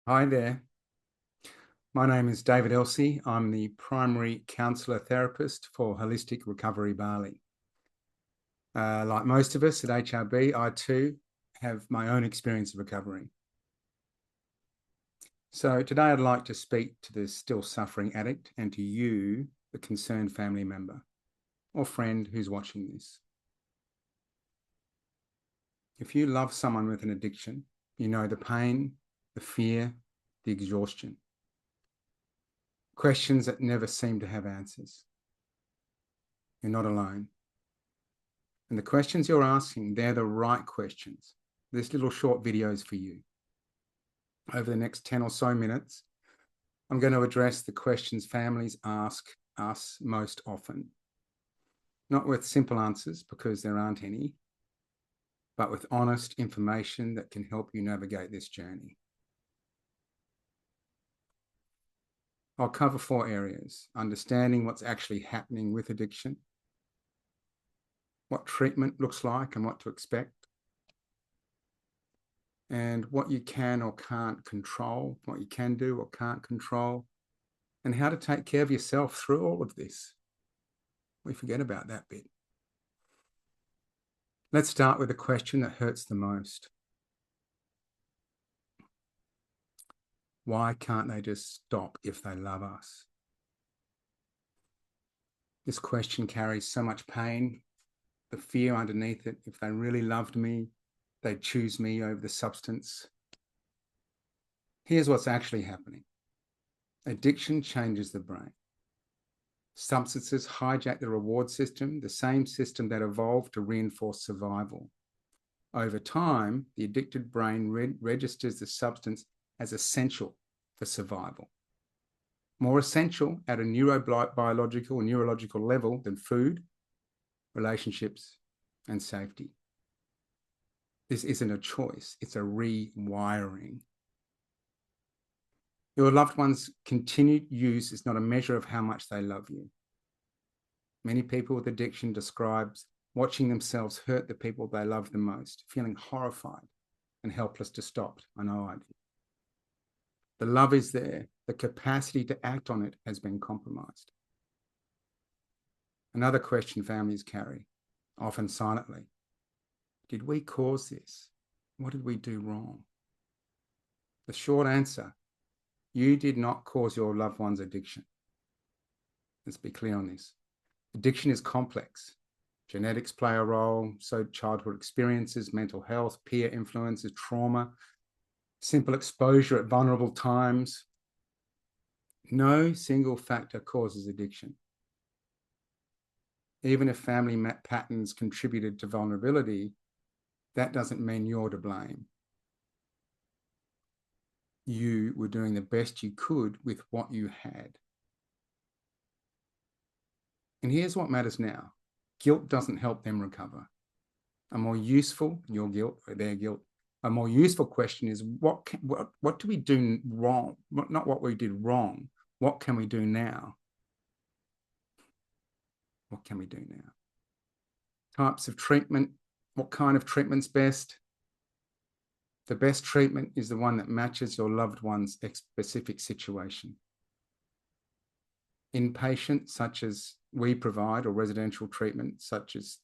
Hi there. My name is David Elsey. I'm the primary counsellor therapist for Holistic Recovery Bali. Like most of us at HRB, I too have my own experience of recovery. So today I'd like to speak to the still suffering addict and to you, the concerned family member or friend who's watching this. If you love someone with an addiction, you know the pain, the fear, the exhaustion. Questions that never seem to have answers. You're not alone. And the questions you're asking, they're the right questions. This little short video is for you. Over the next 10 or so minutes, I'm going to address the questions families ask us most often. Not with simple answers, because there aren't any, but with honest information that can help you navigate this journey. I'll cover 4 areas: understanding what's actually happening with addiction, what treatment looks like and what to expect, and what you can or can't control, what you can do or can't control, and how to take care of yourself through all of this. We forget about that bit. Let's start with the question that hurts the most. Why can't they just stop if they love us? This question carries so much pain, the fear underneath it. If they really loved me, they'd choose me over the substance. Here's what's actually happening. Addiction changes the brain. Substances hijack the reward system, the same system that evolved to reinforce survival. Over time, the addicted brain registers the substance as essential for survival. More essential at a neurobiological or neurological level than food, relationships, and safety. This isn't a choice, it's a rewiring. Your loved one's continued use is not a measure of how much they love you. Many people with addiction describes watching themselves hurt the people they love the most, feeling horrified and helpless to stop. I know I do. The love is there. The capacity to act on it has been compromised. Another question families carry, often silently: did we cause this? What did we do wrong? The short answer: you did not cause your loved one's addiction. Let's be clear on this. Addiction is complex. Genetics play a role, so childhood experiences, mental health, peer influences, trauma, simple exposure at vulnerable times. No single factor causes addiction. Even if family patterns contributed to vulnerability, that doesn't mean you're to blame. You were doing the best you could with what you had. And here's what matters now. Guilt doesn't help them recover. A more useful, your guilt or their guilt, a more useful question is what do we do wrong? Not what we did wrong. What can we do now? What can we do now? Types of treatment. What kind of treatment's best? The best treatment is the one that matches your loved one's specific situation. Inpatient, such as we provide, or residential treatment, such as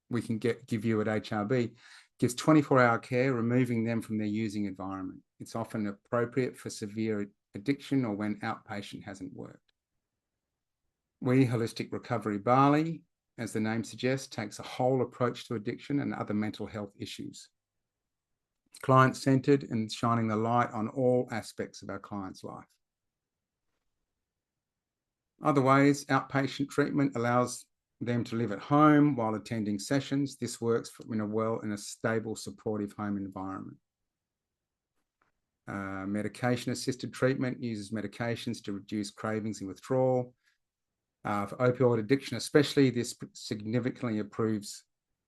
we can give you at HRB, gives 24-hour care, removing them from their using environment. It's often appropriate for severe addiction or when outpatient hasn't worked. We, Holistic Recovery Bali, as the name suggests, takes a whole approach to addiction and other mental health issues. Client-centered and shining the light on all aspects of our client's life. Other ways, outpatient treatment allows them to live at home while attending sessions. This works in a stable, supportive home environment. Medication-assisted treatment uses medications to reduce cravings and withdrawal. For opioid addiction especially, this significantly improves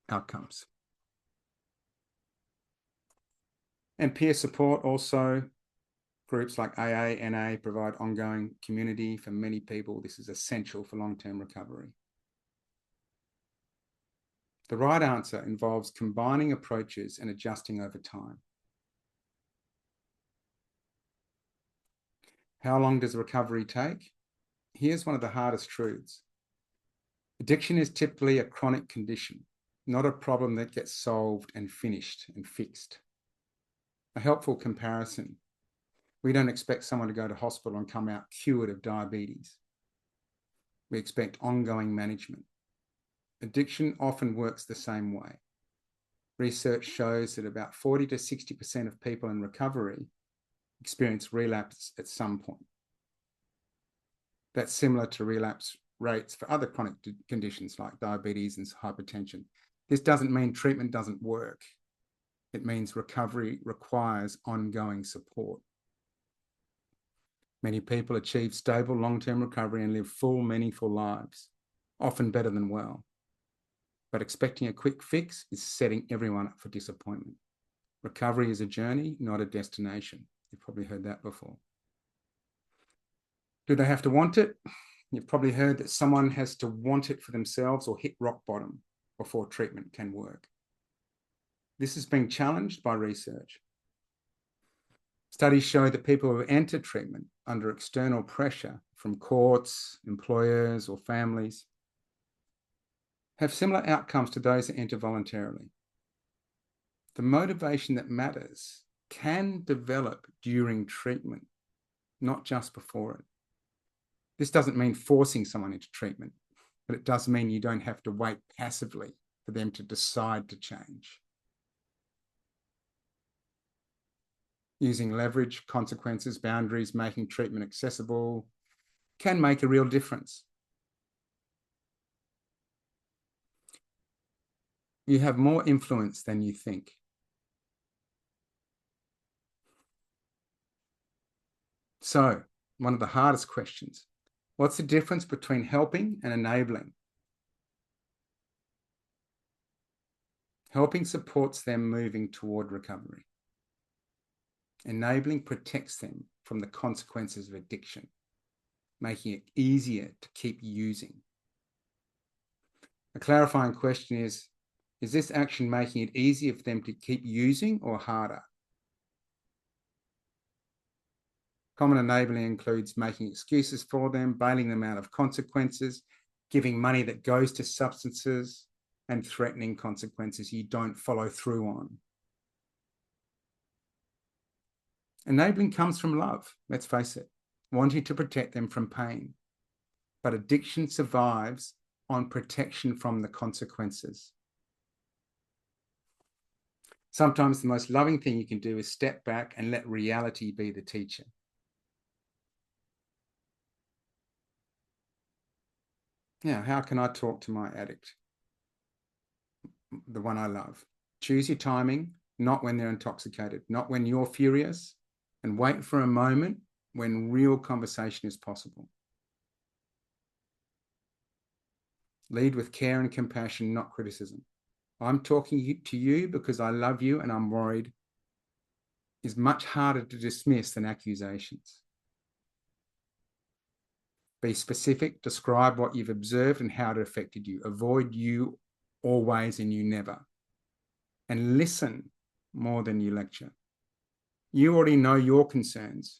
outcomes. And peer support also. Groups like AA, NA provide ongoing community for many people. This is essential for long-term recovery. The right answer involves combining approaches and adjusting over time. How long does recovery take? Here's one of the hardest truths. Addiction is typically a chronic condition, not a problem that gets solved and finished and fixed. A helpful comparison. We don't expect someone to go to hospital and come out cured of diabetes. We expect ongoing management. Addiction often works the same way. Research shows that about 40 to 60% of people in recovery experience relapse at some point. That's similar to relapse rates for other chronic conditions like diabetes and hypertension. This doesn't mean treatment doesn't work. It means recovery requires ongoing support. Many people achieve stable long-term recovery and live full, meaningful lives, often better than well. But expecting a quick fix is setting everyone up for disappointment. Recovery is a journey, not a destination. You've probably heard that before. Do they have to want it? You've probably heard that someone has to want it for themselves or hit rock bottom before treatment can work. This is being challenged by research. Studies show that people who enter treatment under external pressure from courts, employers, or families have similar outcomes to those that enter voluntarily. The motivation that matters can develop during treatment, not just before it. This doesn't mean forcing someone into treatment, but it does mean you don't have to wait passively for them to decide to change. Using leverage, consequences, boundaries, making treatment accessible can make a real difference. You have more influence than you think. So, one of the hardest questions, what's the difference between helping and enabling? Helping supports them moving toward recovery. Enabling protects them from the consequences of addiction, making it easier to keep using. A clarifying question is this action making it easier for them to keep using or harder? Common enabling includes making excuses for them, bailing them out of consequences, giving money that goes to substances, and threatening consequences you don't follow through on. Enabling comes from love, let's face it, wanting to protect them from pain. But addiction survives on protection from the consequences. Sometimes the most loving thing you can do is step back and let reality be the teacher. Now, how can I talk to my addict? The one I love. Choose your timing, not when they're intoxicated, not when you're furious, and wait for a moment when real conversation is possible. Lead with care and compassion, not criticism. I'm talking to you because I love you and I'm worried is much harder to dismiss than accusations. Be specific, describe what you've observed and how it affected you. Avoid you always and you never. And listen more than you lecture. You already know your concerns.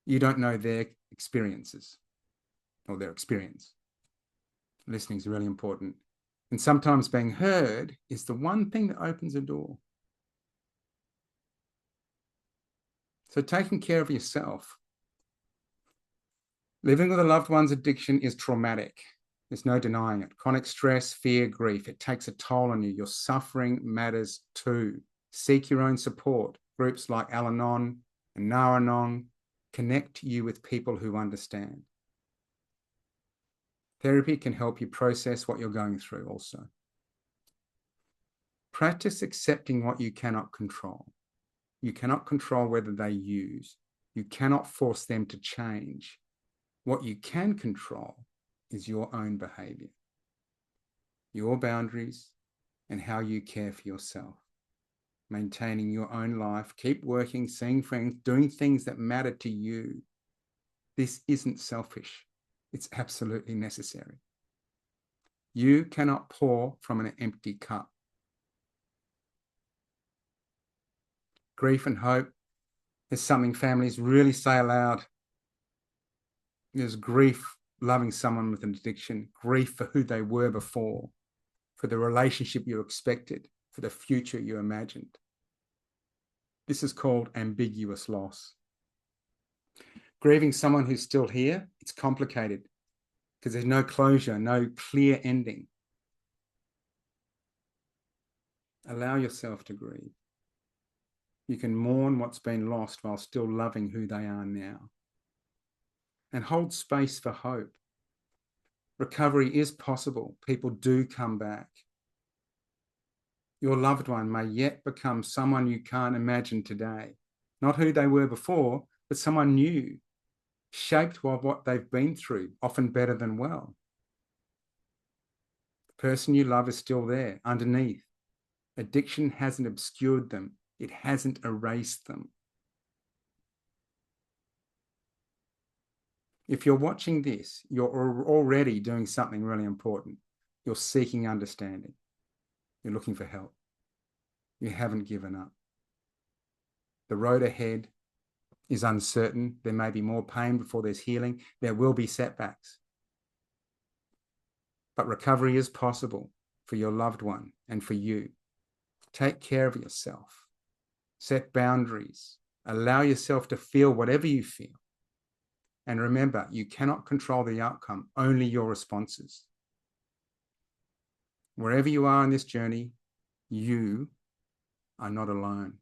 You don't know their experiences or their experience. Listening is really important. And sometimes being heard is the one thing that opens a door. So taking care of yourself. Living with a loved one's addiction is traumatic. There's no denying it. Chronic stress, fear, grief, it takes a toll on you. Your suffering matters too. Seek your own support. Groups like Al-Anon and Nar-Anon connect you with people who understand. Therapy can help you process what you're going through also. Practice accepting what you cannot control. You cannot control whether they use. You cannot force them to change. What you can control is your own behavior, your boundaries, and how you care for yourself. Maintaining your own life, keep working, seeing friends, doing things that matter to you. This isn't selfish. It's absolutely necessary. You cannot pour from an empty cup. Grief and hope is something families really say aloud. There's grief loving someone with an addiction, grief for who they were before, for the relationship you expected, for the future you imagined. This is called ambiguous loss. Grieving someone who's still here, it's complicated because there's no closure, no clear ending. Allow yourself to grieve. You can mourn what's been lost while still loving who they are now. And hold space for hope. Recovery is possible. People do come back. Your loved one may yet become someone you can't imagine today. Not who they were before, but someone new, shaped by what they've been through, often better than well. The person you love is still there, underneath. Addiction hasn't obscured them. It hasn't erased them. If you're watching this, you're already doing something really important. You're seeking understanding. You're looking for help. You haven't given up. The road ahead is uncertain. There may be more pain before there's healing. There will be setbacks. But recovery is possible for your loved one and for you. Take care of yourself. Set boundaries. Allow yourself to feel whatever you feel. And remember, you cannot control the outcome, only your responses. Wherever you are in this journey, you are not alone.